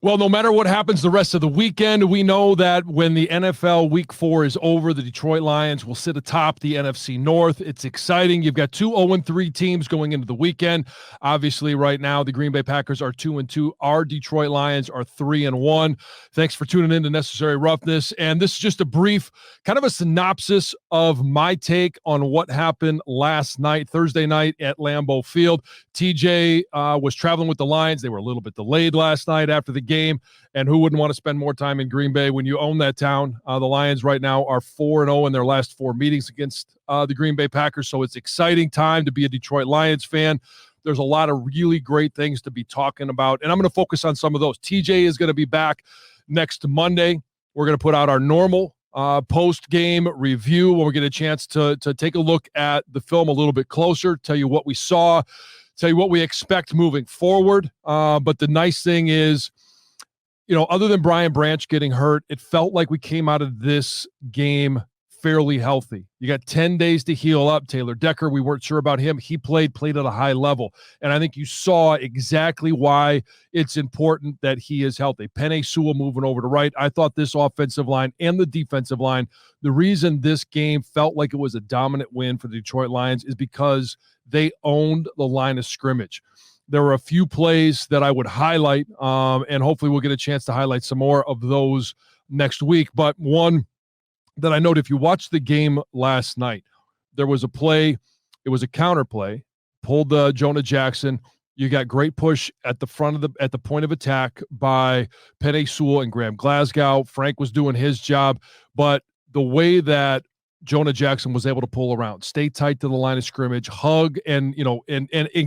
Well, no matter what happens the rest of the weekend, we know that when the NFL Week 4 is over, the Detroit Lions will sit atop the NFC North. It's exciting. You've got two 0-3 teams going into the weekend. Obviously, right now, the Green Bay Packers are 2-2. Our Detroit Lions are 3-1. Thanks for tuning in to Necessary Roughness. And this is just a brief, kind of a synopsis of my take on what happened last night, Thursday night at Lambeau Field. TJ was traveling with the Lions. They were a little bit delayed last night after the game, and who wouldn't want to spend more time in Green Bay when you own that town? The Lions right now are 4-0 in their last 4 meetings against the Green Bay Packers, so it's exciting time to be a Detroit Lions fan. There's a lot of really great things to be talking about, and I'm going to focus on some of those. TJ is going to be back next Monday. We're going to put out our normal post-game review when we get a chance to take a look at the film a little bit closer, tell you what we saw, tell you what we expect moving forward. But the nice thing is, other than Brian Branch getting hurt, it felt like we came out of this game fairly healthy. You got 10 days to heal up. Taylor Decker, we weren't sure about him. He played at a high level. And I think you saw exactly why it's important that he is healthy. Penei Sewell moving over to right. I thought this offensive line and the defensive line, the reason this game felt like it was a dominant win for the Detroit Lions is because they owned the line of scrimmage. There were a few plays that I would highlight, and hopefully we'll get a chance to highlight some more of those next week. But one that I note, if you watched the game last night, there was a play, it was a counter play, pulled Jonah Jackson. You got great push at the front of at the point of attack by Penei Sewell and Graham Glasgow. Frank was doing his job, but the way that Jonah Jackson was able to pull around, stay tight to the line of scrimmage, hug, and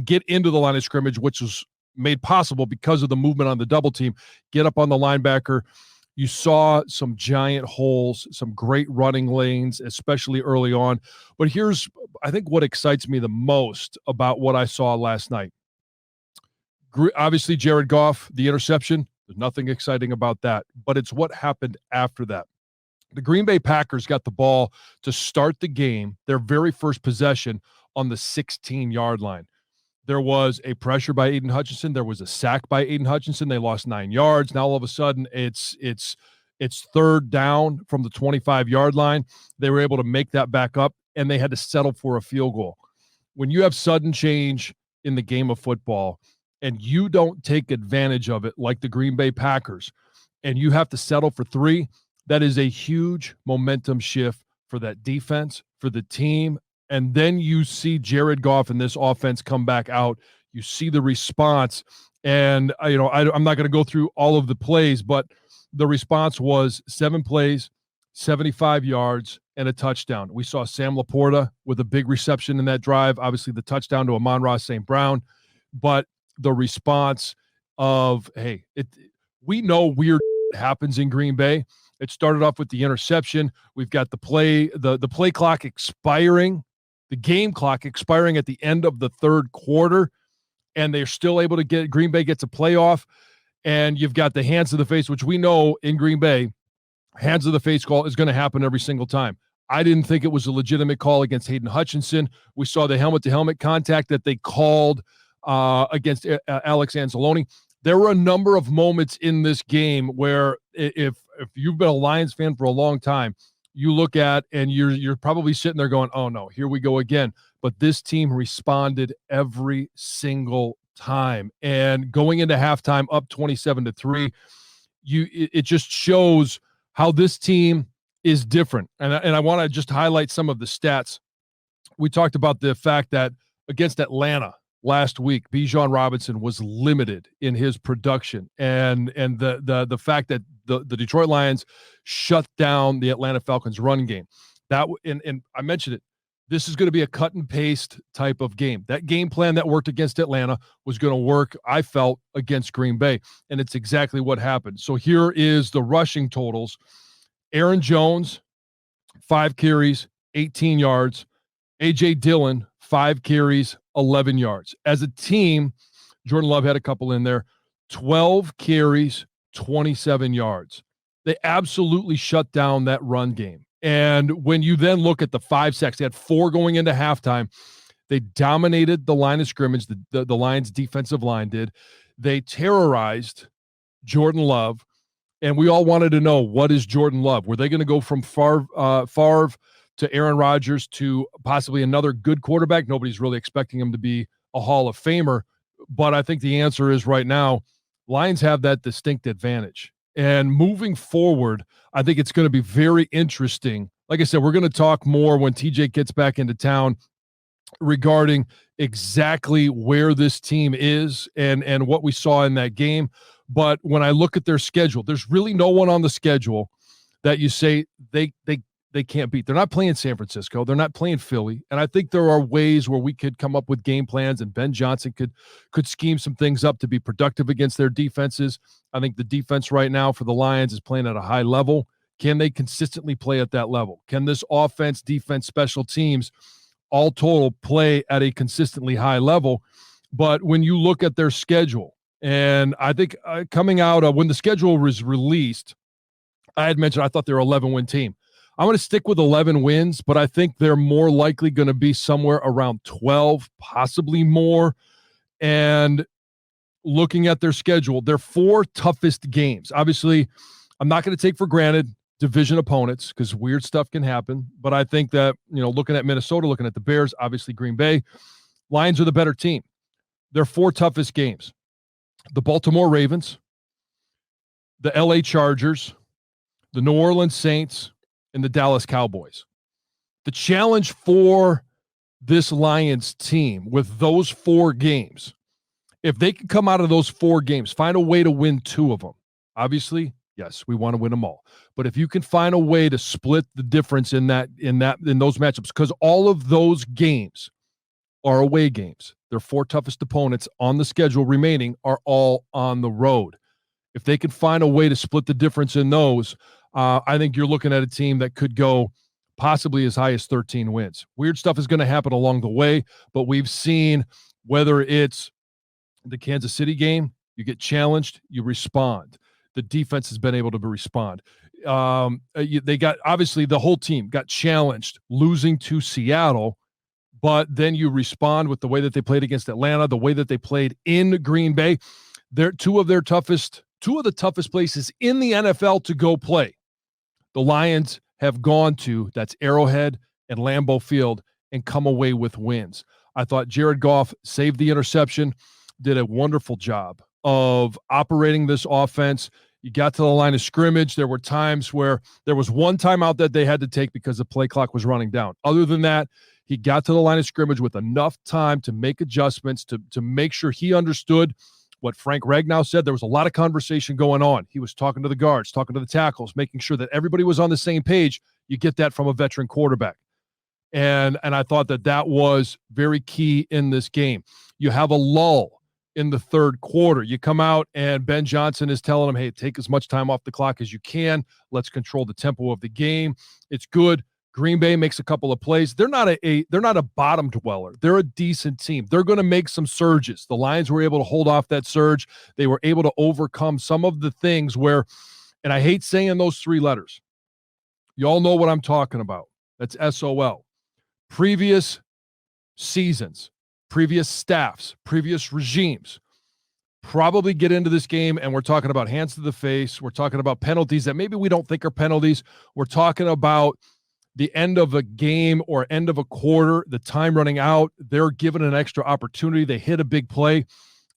get into the line of scrimmage, which was made possible because of the movement on the double team, get up on the linebacker. You saw some giant holes, some great running lanes, especially early on. But here's, I think, what excites me the most about what I saw last night. Obviously, Jared Goff, the interception, there's nothing exciting about that, but it's what happened after that. The Green Bay Packers got the ball to start the game, their very first possession, on the 16-yard line. There was a pressure by Aiden Hutchinson. There was a sack by Aiden Hutchinson. They lost 9 yards. Now all of a sudden it's third down from the 25-yard line. They were able to make that back up, and they had to settle for a field goal. When you have sudden change in the game of football and you don't take advantage of it like the Green Bay Packers, and you have to settle for 3, that is a huge momentum shift for that defense, for the team. And then you see Jared Goff and this offense come back out. You see the response. And, I'm not going to go through all of the plays, but the response was 7 plays, 75 yards, and a touchdown. We saw Sam Laporta with a big reception in that drive. Obviously, the touchdown to Amon-Ra St. Brown. But the response of, hey, we know weird happens in Green Bay. It started off with the interception. We've got the play clock expiring, the game clock expiring at the end of the third quarter, and they're still able to get, Green Bay gets a playoff, and you've got the hands to the face, which we know in Green Bay, hands to the face call is going to happen every single time. I didn't think it was a legitimate call against Hayden Hutchinson. We saw the helmet-to-helmet contact that they called against Alex Anzalone. There were a number of moments in this game where if you've been a Lions fan for a long time, you look at and you're probably sitting there going, oh no, here we go again. But this team responded every single time. And going into halftime up 27-3, it just shows how this team is different. And I want to just highlight some of the stats. We talked about the fact that against Atlanta last week, Bijan Robinson was limited in his production, and the fact that the Detroit Lions shut down the Atlanta Falcons run game. That and I mentioned it. This is going to be a cut and paste type of game. That game plan that worked against Atlanta was going to work, I felt, against Green Bay, and it's exactly what happened. So here is the rushing totals. Aaron Jones, 5 carries, 18 yards. A.J. Dillon, 5 carries, 11 yards. As a team, Jordan Love had a couple in there, 12 carries, 27 yards. They absolutely shut down that run game. And when you then look at the 5 sacks, they had 4 going into halftime. They dominated the line of scrimmage, the Lions defensive line did. They terrorized Jordan Love. And we all wanted to know, what is Jordan Love? Were they going to go from Favre to Aaron Rodgers to possibly another good quarterback? Nobody's really expecting him to be a Hall of Famer. But I think the answer is right now, Lions have that distinct advantage. And moving forward, I think it's going to be very interesting. Like I said, we're going to talk more when TJ gets back into town regarding exactly where this team is and what we saw in that game. But when I look at their schedule, there's really no one on the schedule that you say they can't beat. They're not playing San Francisco. They're not playing Philly. And I think there are ways where we could come up with game plans, and Ben Jansen could scheme some things up to be productive against their defenses. I think the defense right now for the Lions is playing at a high level. Can they consistently play at that level? Can this offense, defense, special teams all total play at a consistently high level? But when you look at their schedule, and I think coming out of when the schedule was released, I had mentioned I thought they were an 11-win team. I'm going to stick with 11 wins, but I think they're more likely going to be somewhere around 12, possibly more. And looking at their schedule, their 4 toughest games. Obviously, I'm not going to take for granted division opponents because weird stuff can happen. But I think that, looking at Minnesota, looking at the Bears, obviously Green Bay, Lions are the better team. Their 4 toughest games: the Baltimore Ravens, the LA Chargers, the New Orleans Saints, and the Dallas Cowboys. The challenge for this Lions team with those 4 games, if they can come out of those 4 games, find a way to win 2 of them. Obviously, yes, we want to win them all. But if you can find a way to split the difference in those matchups, because all of those games are away games. Their 4 toughest opponents on the schedule remaining are all on the road. If they can find a way to split the difference in those, I think you're looking at a team that could go possibly as high as 13 wins. Weird stuff is going to happen along the way, but we've seen, whether it's the Kansas City game, you get challenged, you respond. The defense has been able to respond. They got, obviously, the whole team got challenged losing to Seattle, but then you respond with the way that they played against Atlanta, the way that they played in Green Bay. They're two of the toughest places in the NFL to go play. The Lions have gone to, that's Arrowhead and Lambeau Field, and come away with wins. I thought Jared Goff saved the interception, did a wonderful job of operating this offense. You got to the line of scrimmage. There were times where there was one timeout that they had to take because the play clock was running down. Other than that, he got to the line of scrimmage with enough time to make adjustments, to make sure he understood what Frank Ragnow said. There was a lot of conversation going on. He was talking to the guards, talking to the tackles, making sure that everybody was on the same page. You get that from a veteran quarterback. And I thought that was very key in this game. You have a lull in the third quarter. You come out and Ben Jansen is telling him, hey, take as much time off the clock as you can. Let's control the tempo of the game. It's good. Green Bay makes a couple of plays. They're not a bottom dweller. They're a decent team. They're going to make some surges. The Lions were able to hold off that surge. They were able to overcome some of the things where, and I hate saying those 3 letters. You all know what I'm talking about. That's SOL. Previous seasons, previous staffs, previous regimes probably get into this game, and we're talking about hands to the face. We're talking about penalties that maybe we don't think are penalties. We're talking about the end of a game or end of a quarter, the time running out. They're given an extra opportunity. They hit a big play.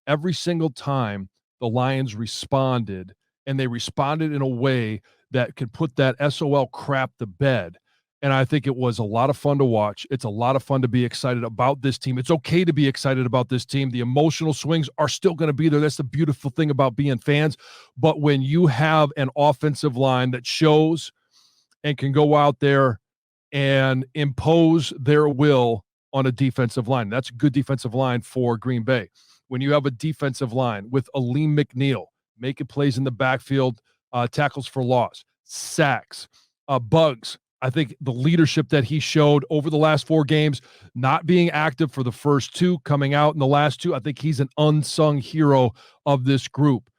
Every single time the Lions responded, and they responded in a way that could put that SOL crap to bed. And I think it was a lot of fun to watch. It's a lot of fun to be excited about this team. It's okay to be excited about this team. The emotional swings are still going to be there. That's the beautiful thing about being fans. But when you have an offensive line that shows and can go out there and impose their will on a defensive line, that's a good defensive line for Green Bay. When you have a defensive line with Aleem McNeil making plays in the backfield, tackles for loss, sacks, Bugs, I think the leadership that he showed over the last 4 games, not being active for the first 2, coming out in the last 2, I think he's an unsung hero of this group.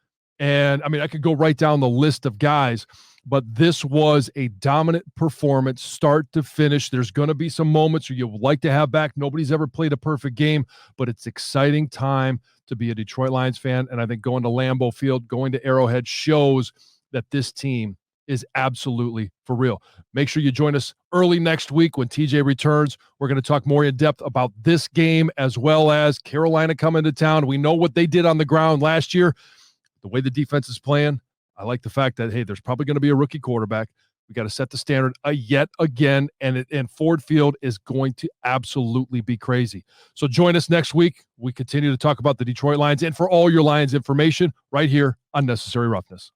And I mean, I could go right down the list of guys, but this was a dominant performance, start to finish. There's going to be some moments where you would like to have back. Nobody's ever played a perfect game, but it's exciting time to be a Detroit Lions fan. And I think going to Lambeau Field, going to Arrowhead shows that this team is absolutely for real. Make sure you join us early next week when TJ returns. We're going to talk more in depth about this game as well as Carolina coming to town. We know what they did on the ground last year. The way the defense is playing, I like the fact that, hey, there's probably going to be a rookie quarterback. We got to set the standard yet again, and Ford Field is going to absolutely be crazy. So join us next week. We continue to talk about the Detroit Lions, and for all your Lions information right here on Necessary Roughness.